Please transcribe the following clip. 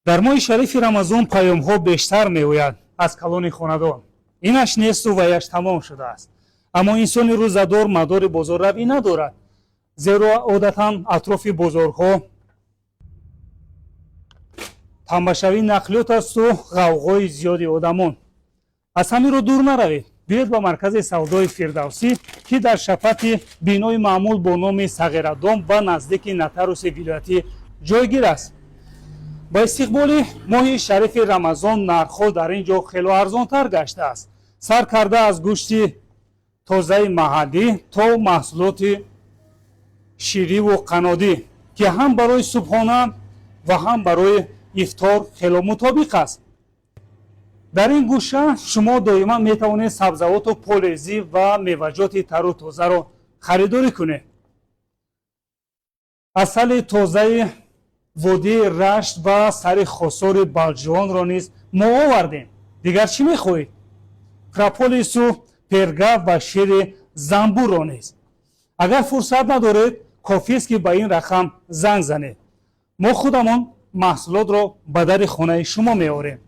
дар моҳи шарифи рамазон паёмҳо бештар меояд аз калони хонадон. инаш несту ваяш тамом шудааст. аммо инсони рӯзадор мадори бозорравӣ надорад, зеро одатан атрофи бозорҳо тамбашавии нақлиёт асту ғавғои зиёди одамон. аз ҳаминро дур наравед, биёед ба маркази савдои фирдавсӣ, ки дар шафати бинои маъмул бо номи сағирадом ба наздики нотариуси вилоятӣ ҷойгир аст. ба истиқболи моҳи шарифи рамазон нархҳо дар ин ҷо хело арзонтар гаштааст, сар карда аз гӯшти тозаи маҳаллӣ то маҳсулоти шириву қанодӣ, ки ҳам барои субҳона ва ҳам барои ифтор хело мутобиқ аст. дар ин гӯша шумо доиман метавонед сабзавоту полезӣ ва меваҷоти тару тозаро харидорӣ кунед. асали тозаи водии рашт ва сари хосори балҷуонро низ мо овардем. дигар чӣ мехоҳед? прополису перга ва шири замбурро низ. агар фурсат надоред, кофист ки ба ин рақам занг занед. мо худамон маҳсулотро ба дари хонаи шумо меорем.